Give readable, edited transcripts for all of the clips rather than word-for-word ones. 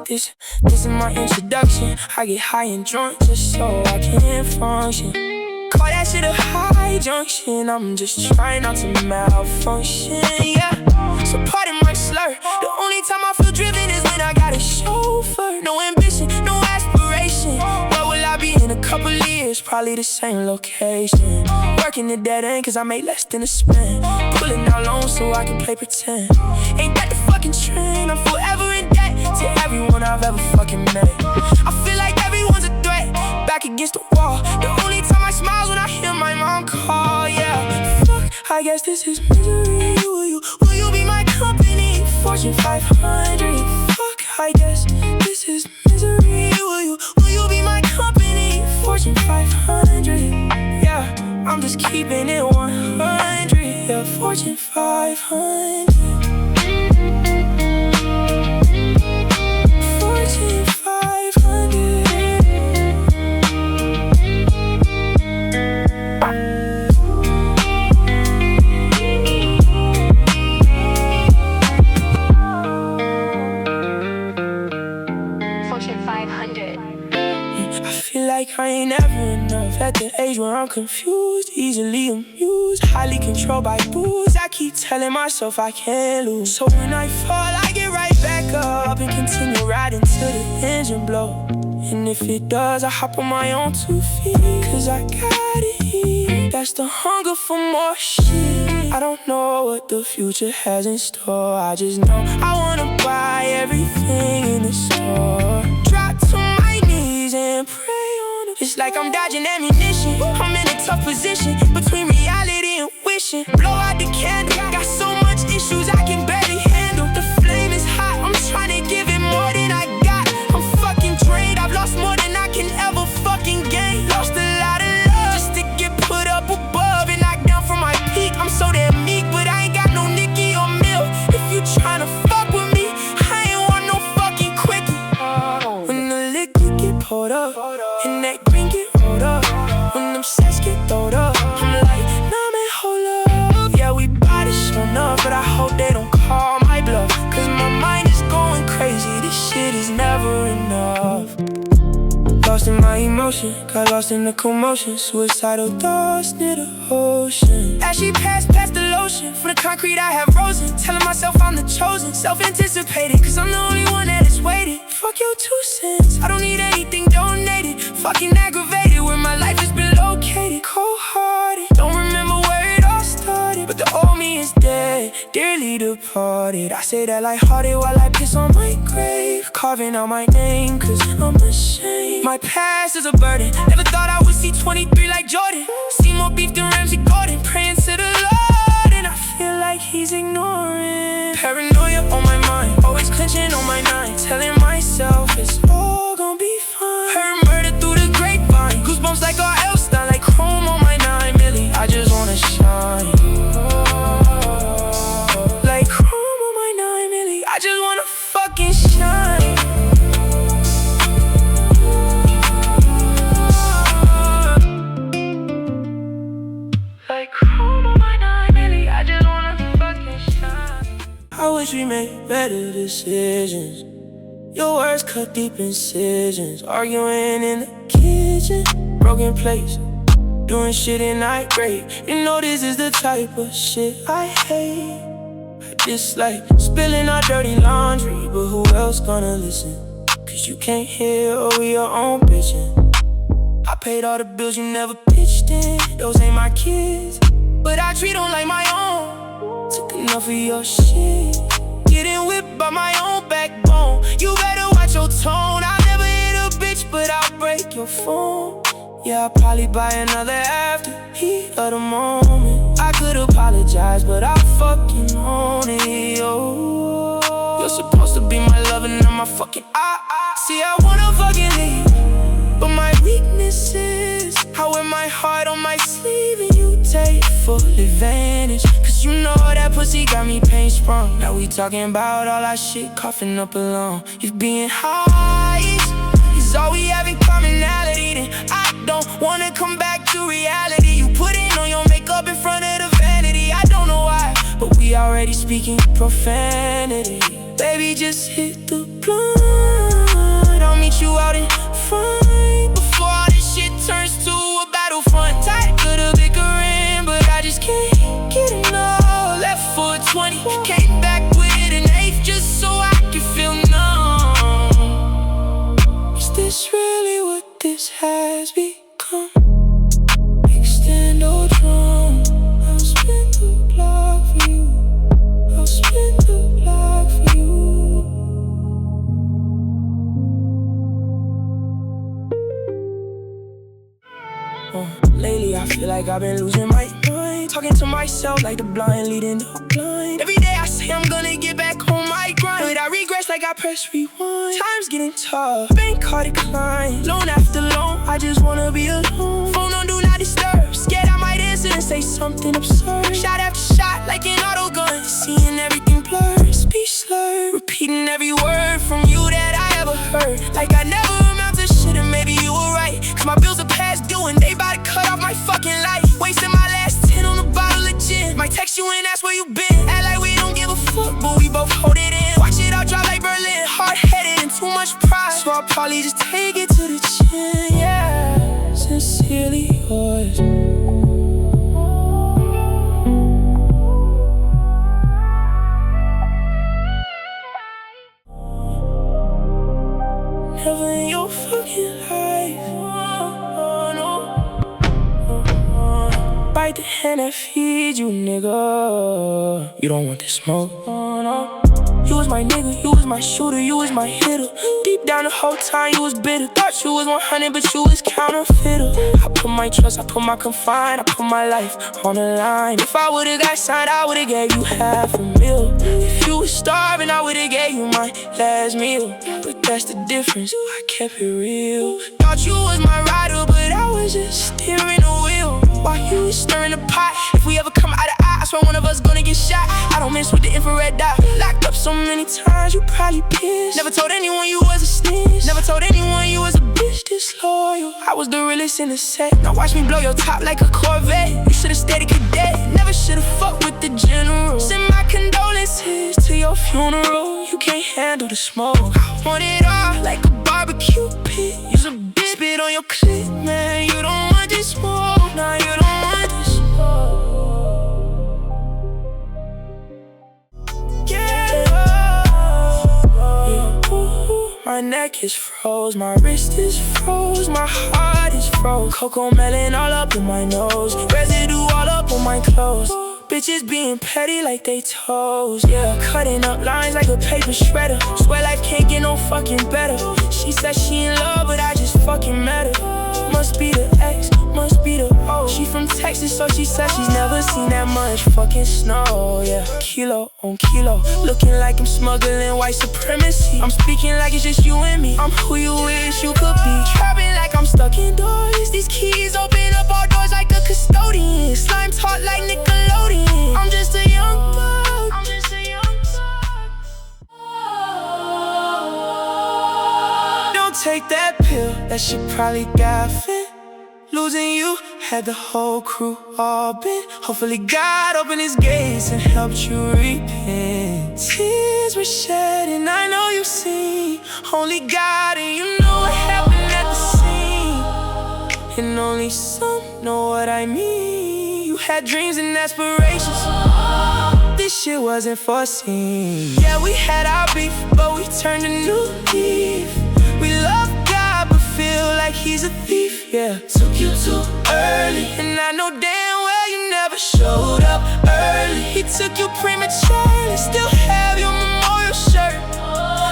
This is my introduction. I get high and drunk just so I can function. Call that shit a high junction. I'm just trying not to malfunction, yeah. So pardon my slur. The only time I feel driven is when I got a chauffeur. No ambition, no aspiration. Where will I be in a couple of years? Probably the same location. Working the dead end cause I made less than a spend. Pulling out loans so I can play pretend. Ain't that the fucking trend? I'm forever in debt to everyone I've ever fucking met. I feel like everyone's a threat, back against the wall. The only time I smile is when I hear my mom call, yeah. Fuck, I guess this is misery. Will you be my company? Fortune 500. Fuck, I guess this is misery. Will you be my company? Fortune 500. Yeah, I'm just keeping it 100. Yeah, Fortune 500. Fortune 500. Fortune 500. I feel like I ain't ever enough. At the age where I'm confused, easily amused, highly controlled by booze. I keep telling myself I can't lose. So when I fall, I get right back up and continue riding till the engine blow. And if it does, I hop on my own 2 feet. Cause I got it. That's the hunger for more shit. I don't know what the future has in store. I just know I wanna buy everything in the store. Drop to my knees and pray on it. It's like I'm dodging ammunition. I'm in a tough position between reality and wishing. Blow out the candle. Got so much issues I can barely handle. The flame is hot. I'm trying to give it more than I got. I'm fucking drained. I've lost more than I can ever fucking gain. Lost a lot of love just to get put up above and knocked down from my peak. I'm so damn meek, but I ain't got no Nicki or Milk. If you tryna fuck with me, I ain't want no fucking quickie. When the liquor get poured up and that green get rolled up, when them sets get throwed up, I'm like, nah man, hold up. Yeah, we bought it sure enough, but I hope they don't call my bluff. Cause my mind is going crazy, this shit is never enough. Lost in my emotion, got lost in the commotion. Suicidal thoughts near the ocean. As she passed past the lotion, from the concrete I have frozen. Telling myself I'm the chosen, self-anticipated, cause I'm the only one that is waiting. Fuck your 2 cents, I don't need anything donated. Fucking aggravated where my life has been located. Cold-hearted, don't remember where it all started. But the old me is dead, dearly departed. I say that lighthearted while I piss on my grave, carving out my name cause I'm ashamed. My past is a burden, never thought I would see 23 like Jordan. See more beef than Ramsey Gordon, praying to the Lord, and I feel like he's ignoring. Paranoia on my mind, always clenching on my nine, telling myself it's all gonna be fine. Heard murder through the grapevine, goosebumps like R.L. Stein, like chrome on my 9mm. I just wanna shine, like chrome on my 9mm. I just wanna fucking shine. Like chrome on my 9mm, I just wanna fucking shine. I wish we made better decisions. Your words cut deep incisions. Arguing in the kitchen, broken plates, doing shit in night grade. You know this is the type of shit I hate. I dislike spilling our dirty laundry, but who else gonna listen? Cause you can't hear or we your own bitchin'. I paid all the bills you never pitched in. Those ain't my kids, but I treat them like my own. Took enough of your shit, getting whipped by my own backbone. You better watch your tone. I'll never hit a bitch, but I'll break your phone. Yeah, I'll probably buy another after heat of the moment. I could apologize, but I fucking own it, yo. You're supposed to be my lover, not my fucking See, I wanna fucking leave, but my weakness is I wear my heart on my sleeve and you take full advantage. Cause you know that pussy got me pain sprung. Now we talking about all our shit, coughing up alone. If being high is all we have in commonality, then I don't wanna come back to reality. You putting on your makeup in front of the vanity. I don't know why, but we already speaking profanity. Baby, just hit the blunt. but I'll meet you out in front before all this shit turns to a battlefront. Tired of the bickering, but I just can't get enough. Left for a 20, came back with an eighth just so I can feel numb. Is this really what this has become? Extendo drum, I'll spin the block for you. I'll spin the block for you. Lately I feel like I've been losing my mind, talking to myself like the blind leading the blind. Every day I say I'm gonna get back on my grind, but I regress like I press rewind. Time's getting tough, bank card decline, loan after loan, I just wanna be alone. Phone on do not disturb, scared I might answer and say something absurd. Shot after shot like an auto gun, seeing everything blurred, speech slurred, repeating every word from you that I ever heard. Like I never amount to shit and maybe you were right, cause my bills are past due and they bout to cut off my fucking life. Wasting my last 10 on a bottle of gin. Might text you and ask where you been, act like we don't give a fuck, but we both hold it in. Watch it all drop like Berlin, hard-headed and too much pride, so I'll probably just take it to the chin. Yeah, sincerely yours. Never in your fucking life. Bite the hand that feeds you, nigga. You don't want this smoke. No. You was my nigga, you was my shooter, you was my hitter. Deep down the whole time you was bitter. Thought you was 100, but you was counterfeiter. I put my trust, I put my confine, I put my life on the line. If I would've got signed, I would've gave you $500,000. If you was starving, I would've gave you my last meal. But that's the difference, I kept it real. Thought you was my rider, but I was just steering the wheel while you was stirring the pot. If we ever come out of eye, I swear one of us gonna get shot. I don't mess with the infrared dot. Locked up so many times, you probably pissed. Never told anyone you was a snitch, never told anyone you was a bitch disloyal. I was the realest in the set. Now watch me blow your top like a Corvette. You should've stayed a cadet, never should've fucked with the general. Send my condolences to your funeral. You can't handle the smoke. I want it all like a barbecue pit. Use a bitch, spit on your clit, man. You don't want this smoke, nah, you don't want this smoke. My neck is froze, my wrist is froze, my heart is froze. Cocoa melon all up in my nose, residue all up on my clothes. Bitches being petty like they toes, yeah. Cutting up lines like a paper shredder. Swear life can't get no fucking better. She said she in love, but I just fucking met her. Must be the X, must be the O. She from Texas, so she said she's never seen that much fucking snow, yeah. Kilo on kilo, looking like I'm smuggling white supremacy. I'm speaking like it's just you and me. I'm who you wish you could be. Trapping like I'm stuck indoors. These keys open up all doors like a custodian. Slime taught like Nickelodeon. I'm just a young bug. I'm just a young bug. Don't take that pill, that shit probably got fit. Losing you had the whole crew all bent. Hopefully God opened his gates and helped you repent. Tears were shed and I know you see. Only God and you know what happened at the scene. And only some know what I mean. You had dreams and aspirations, this shit wasn't foreseen. Yeah, we had our beef, but we turned a new leaf. We love God, but feel like he's a thief, yeah. Took you too early, and I know damn well you never showed up early. He took you prematurely, still have your memorial shirt.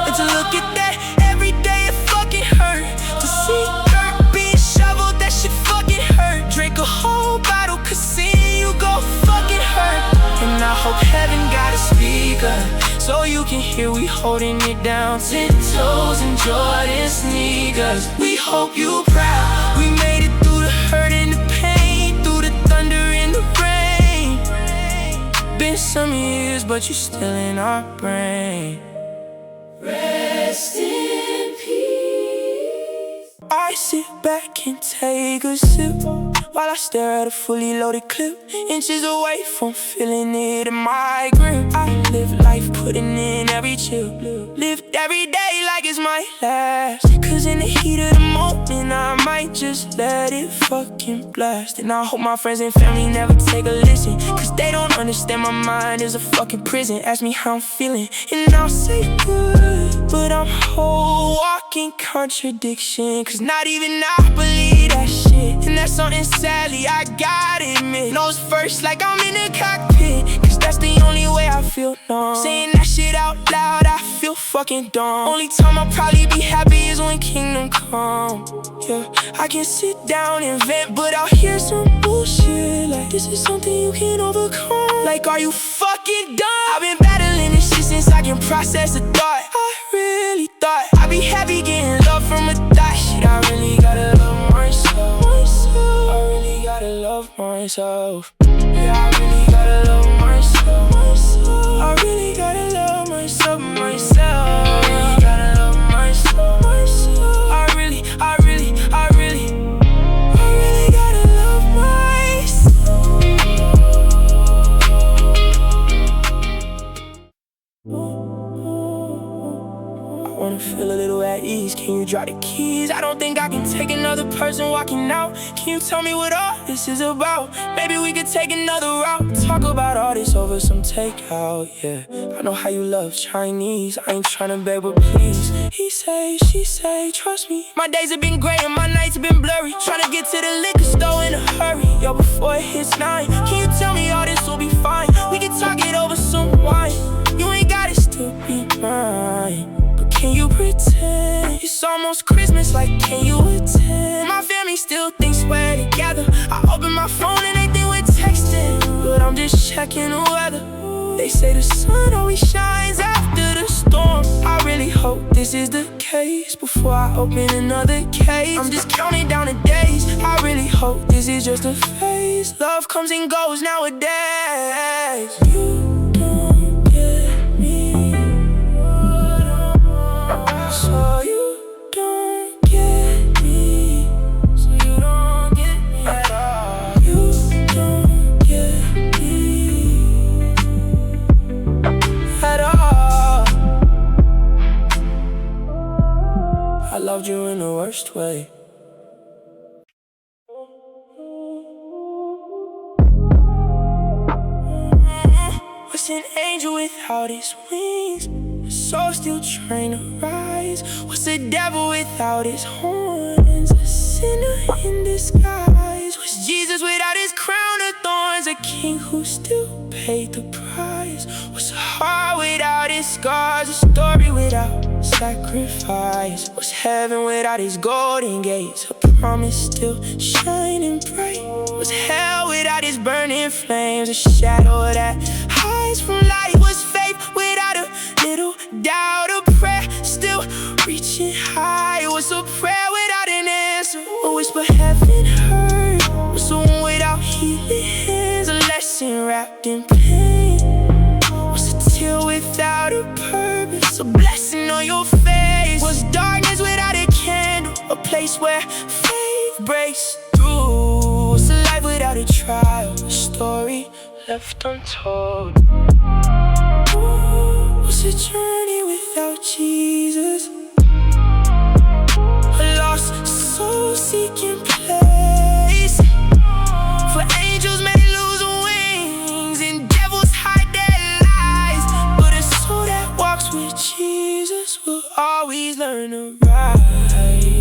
And to look at that every day, it fucking hurt. To see dirt being shoveled, that shit fucking hurt. Drink a whole bottle, cause seeing you go fucking hurt. And I hope heaven got a speaker, so you can hear we holding it down. 10 toes and Jordan sneakers. We hope you proud. We made it through the hurt and the pain, through the thunder and the rain. Been some years, but you're still in our brain. Rest in peace. I sit back and take a sip while I stare at a fully loaded clip, inches away from feeling it in my grip. I live life putting in every chill, lived every day like it's my last. Cause in the heat of the moment I might just let it fucking blast. And I hope my friends and family never take a listen, cause they don't understand my mind is a fucking prison. Ask me how I'm feeling and I'll say good, but I'm whole walking contradiction. Cause not even I believe that shit, and that's something sadly I gotta admit. Nose first like I'm in the cockpit, cause that's the only way I feel numb. Saying that shit out loud, I feel fucking dumb. Only time I'll probably be happy is when kingdom come. Yeah, I can sit down and vent, but I'll hear some bullshit like, this is something you can overcome. Like, are you fucking dumb? I've been battling this shit since I can process a thought. I really thought I'd be happy getting love from a thought. Shit, I really gotta love myself. I really gotta love myself. Yeah, I really gotta love myself. I really gotta love myself. I really gotta love myself. I really gotta love myself. I wanna feel a little at ease. Can you drop the keys? I don't think I can take another person walking out. Can you tell me what all this is about? Maybe we could take another route. Talk about all this over some takeout, yeah. I know how you love Chinese. I ain't tryna beg, but please. He say, she say, trust me. My days have been great and my nights have been blurry. Tryna get to the liquor store in a hurry, yo, before it hits 9. Can you tell me all this will be fine? We can talk it over some wine. You ain't gotta still be mine. Can you pretend it's almost Christmas? Like, can you attend? My family still thinks we're together. I open my phone and they think we're texting, but I'm just checking the weather. They say the sun always shines after the storm. I really hope this is the case before I open another case. I'm just counting down the days. I really hope this is just a phase. Love comes and goes nowadays. You don't get me, so you don't get me, so you don't get me at all. You don't get me at all. I loved you in the worst way. What's an angel without his wings? A soul still trying to rise. What's a devil without his horns? A sinner in disguise. Was Jesus without his crown of thorns? A king who still paid the price. Was a heart without his scars? A story without sacrifice? Was heaven without his golden gates? A promise still shining bright? Was hell without his burning flames? A shadow that hides from light? Was faith without a little doubt? A prayer still reaching high? Was a prayer without an answer? A whisper heaven heard? Was a one without healing hands? A lesson wrapped in pain? Was a tear without a purpose? A blessing on your face? Was darkness without a candle? A place where faith breaks through? Was a life without a trial? A story left untold? Was a journey without Jesus? A lost soul seeking place? For angels may lose wings and devils hide their lies, but a soul that walks with Jesus will always learn to rise.